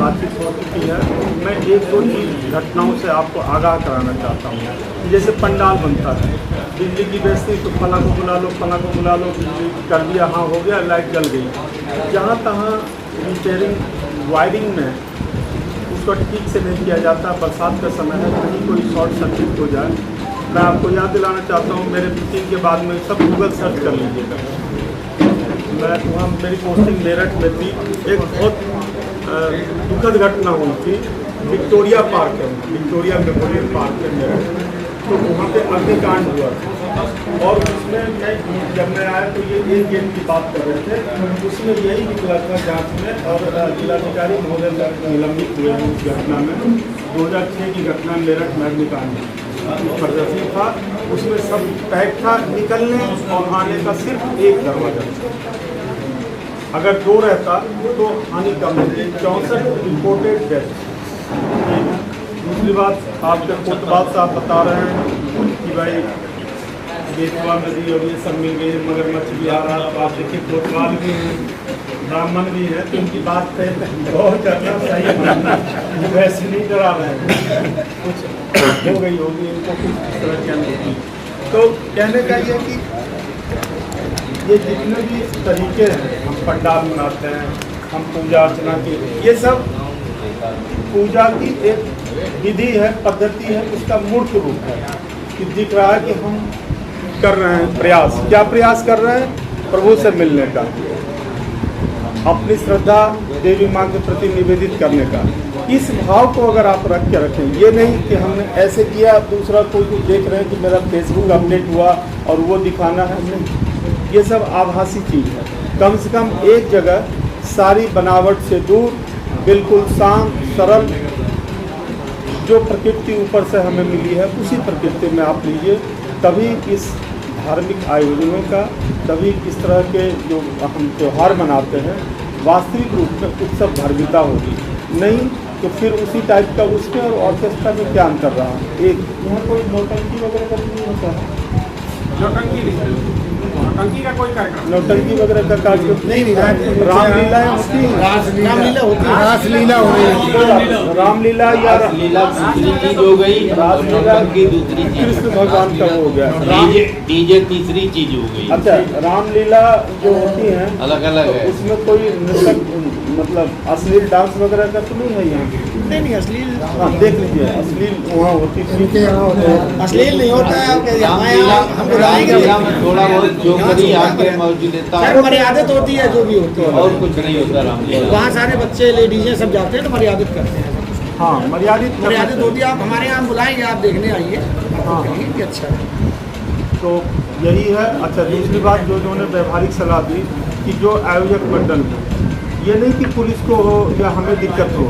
बातचीत हो चुकी है। मैं एक दो चीज़ घटनाओं से आपको आगाह कराना चाहता हूँ। जैसे पंडाल बनता है, बिजली की बेइज्जती, तो फला को बुला लो, फला को बुला लो, बिजली कर दिया, हाँ हो गया, लाइट जल गई। जहाँ तहाँ रिपेयरिंग वायरिंग में उसको ठीक से नहीं किया जाता। बरसात का समय है, कहीं कोई शॉर्ट सर्किट हो जाए। मैं आपको याद दिलाना चाहता हूँ, मेरे मीटिंग के बाद में सब गूगल सर्च कर लीजिएगा। मैं वहाँ मेरी पोस्टिंग मेरठ में थी, एक बहुत दुखद घटना हुई थी। विक्टोरिया पार्क है, विक्टोरिया मेमोरियल पार्क है मेरठ, तो वहाँ पे अग्निकांड हुआ था। और उसमें जब मैं आया तो ये एक गेम की बात कर रहे थे, उसमें यही निकला था जांच में, और जिलाधिकारी महोदय निलंबित हुए हैं उस घटना में। 2006 की घटना मेरठ में अग्निकांड प्रदर्शन था, उसमें सब पैक था, निकलने और आने का सिर्फ एक दरवाजा था। अगर दो रहता तो हानि कम होती। 64 रिपोर्टेड डेथ। दूसरी बात, आपके कोतवाल साहब बता रहे हैं कि भाई बेतवा नदी और ये सब मिल गई, मगरमच्छ भी आ रहा। तो आप देखिए कोतवाल भी हैं, ब्राह्मण भी है, तो उनकी बात पे बहुत करना सही मानना, वैसे नहीं डरा रहे हैं, कुछ हो गई होगी इनको कुछ इस तरह की अनुभूति। तो कहने का ये कि ये जितने भी तरीके हैं, हम पंडाल मनाते हैं, हम पूजा अर्चना की, ये सब पूजा की एक विधि है, पद्धति है, उसका मूर्त रूप है कि दिख रहा है कि हम कर रहे हैं प्रयास। क्या प्रयास कर रहे हैं? प्रभु से मिलने का, अपनी श्रद्धा देवी माँ के प्रति निवेदित करने का। इस भाव को अगर आप रख के रखें, ये नहीं कि हमने ऐसे किया, दूसरा कोई देख रहे हैं कि मेरा फेसबुक अपडेट हुआ और वो दिखाना है, नहीं, ये सब आभासी चीज़ है। कम से कम एक जगह सारी बनावट से दूर, बिल्कुल शांत सरल, जो प्रकृति ऊपर से हमें मिली है उसी प्रकृति में आप लीजिए, तभी इस धार्मिक आयोजनों का, तभी इस तरह के जो हम त्यौहार मनाते हैं वास्तविक रूप में उत्सव धार्मिकता होगी। नहीं तो फिर उसी टाइप का उसमें और ऑर्केस्ट्रा में क्या अंतर रहा। एक यहाँ कोई नौटंकी वगैरह का नहीं होता है, नौटंकी का कोई कार्यक्रम, नौटंकी वगैरह का कार्यक्रम नहीं। रामलीला होती है, रासलीला होती है, रासलीला हो रही है, रामलीला या दूसरी चीज हो गई, रासलीला की दूसरी चीज, कृष्ण भगवान का हो गया, डीजे तीसरी चीज हो गई। अच्छा, रामलीला जो होती है अलग अलग है, उसमें कोई नृत्य मतलब अश्लील डांस वगैरह का तो नहीं है यहाँ? नहीं अश्लील, हाँ देख लीजिए, अश्लील वहाँ होती थी, अश्लील नहीं होता है। थोड़ा बहुत जो करी आके मौजूद देता है, मर्यादित होती है जो भी होती है, और कुछ नहीं होता रामलीला। वहाँ सारे बच्चे लेडीजें सब जाते हैं तो मर्यादित करते हैं। हाँ मर्यादित होती है। आप हमारे यहाँ बुलाएंगे, आप देखने आइए। हाँ अच्छा है, तो यही है। अच्छा, दूसरी बात जो उन्होंने व्यवहारिक सलाह दी कि जो आयोजक मंडल है, ये नहीं कि पुलिस को हो या हमें दिक्कत हो,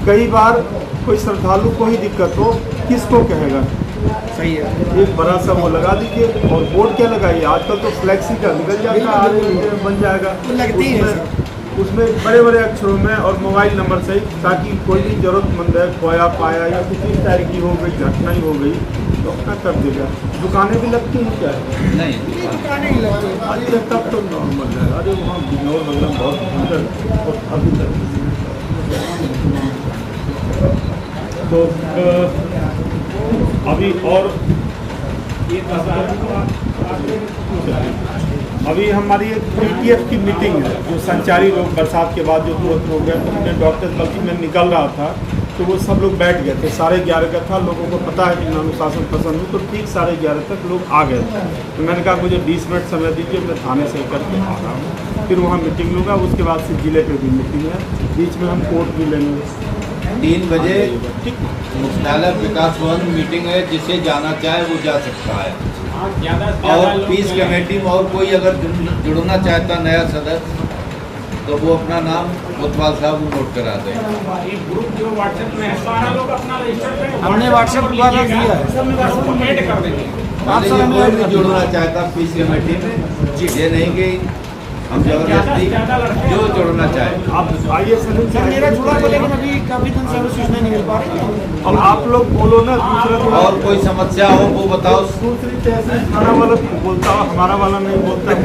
कई बार कोई श्रद्धालु को ही दिक्कत हो, किसको कहेगा? सही है, एक बड़ा सा वो लगा दीजिए, और बोर्ड क्या लगाइए, आजकल तो फ्लैक्सी का निकल जाता है, आगे बन जाएगा, लगती है उसमें बड़े बड़े अक्षरों में और मोबाइल नंबर से, ताकि कोई भी जरूरतमंद है, खोया पाया या किसी टाइप की हो गई, घटना ही हो गई तो अपना कर देगा। दुकानें भी लगती हैं क्या? नहीं, दुकानें ही लगती हैं। अरे तब तो नॉर्मल है। अरे वहाँ बिजनौर मतलब बहुत भयंकर, और अभी तक तो अभी और अभी हमारी एक PTF की मीटिंग है, जो संचारी लोग बरसात के बाद जो तुरंत हो गया, तो हमने डॉक्टर, बल्कि मैं निकल रहा था तो वो सब लोग बैठ गए थे, 11:30 का था, लोगों को पता है कि मैं अनुशासन पसंद हूँ, तो ठीक 11:30 तक लोग आ गए थे। तो मैंने कहा मुझे 20 मिनट समय दीजिए, मैं थाने से करके आ रहा हूँ, फिर वहाँ मीटिंग लूँगा, उसके बाद से जिले पे भी मीटिंग है, बीच में हम कोर्ट भी लेंगे। 3 बजे मुख्यालय विकास भवन मीटिंग है, जिसे जाना चाहे वो जा सकता है। और पीस कमेटी में और कोई अगर जुड़ना चाहता नया सदस्य, तो वो अपना नाम कोतवाल साहब नोट करा दें। ग्रुप जो व्हाट्सएप में है, सारा लोग अपना रजिस्टर पे, हमने व्हाट्सएप द्वारा दिया है, सब में बस ऐड कर देंगे। कोई भी जुड़ना चाहता पीस कमेटी में, ये नहीं कि हम जबरदस्ती जो जुड़ना चाहे। आप आइए सर सर मेरा जुड़ा तो लेकिन अभी काफी दिन से सूचना नहीं मिल पा रही है। अब आप लोग बोलो ना दूसरा और कोई समस्या हो वो बताओ। दूसरी तहसील थाना वाला बोलता हो, हमारा वाला नहीं बोलता है।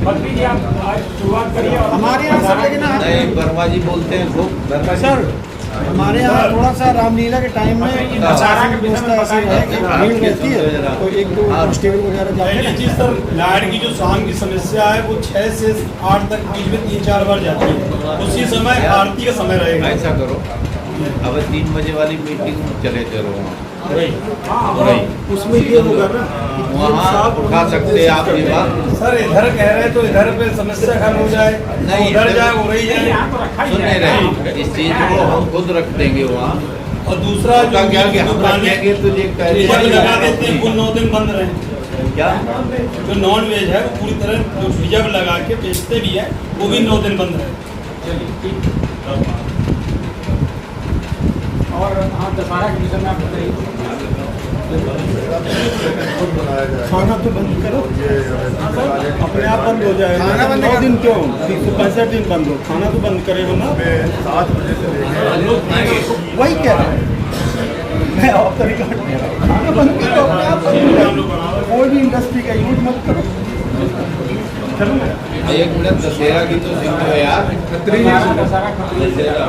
बल्कि जी आप आज शुरुआत करिए और हमारे यहाँ सर लेकिन नहीं, वर्मा जी बोलते हैं खूब। सर हमारे यहाँ थोड़ा सा रामलीला के टाइम में प्रशासन की व्यवस्था ऐसी है कि भीड़ रहती है तो एक दो कांस्टेबल वगैरह जाते पहली हैं। चीज सर लाइट की जो शाम की समस्या है वो 6 से 8 तक बीच में 3-4 बार जाती है। उसी समय आरती का समय रहेगा। ऐसा करो, अब 3 बजे वाली मीटिंग चले चलो वहाँ उसमें ये होगा ना वहाँ उठा सकते हैं आप ये बात। सर इधर कह रहे हैं तो इधर पे समस्या खत्म हो जाए, नहीं, उधर जाए वो रही जाए। यहाँ तो रखा ही सुन नहीं रहे, इस चीज को हम खुद रख देंगे वहाँ। और दूसरा उसका जो क्या कि हम दुकानें रखेंगे तो ये डीजल लगा देते हैं, कुल 9 दिन बंद रहे। क्या जो नॉन वेज है वो पूरी तरह जो रिजर्व लगा के बेचते भी है वो भी 9 दिन बंद रहे। और हाँ दशहरा के विषय में आप बताइए। खाना तो बंद करो, अपने आप बंद हो जाएगा। खाना बंद 9 दिन क्यों, 365 दिन बंद हो, खाना तो बंद करेगा ना। 7 बजे से वही कह रहा हूँ मैं, ऑफ द रिकॉर्ड कह रहा हूँ। खाना बंद करो, अपने आप बंद करो। कोई भी इंडस्ट्री का यूज मत करो। चलो 1 मिनट, दशहरा की तो सिंह है यार। दशहरा दशहरा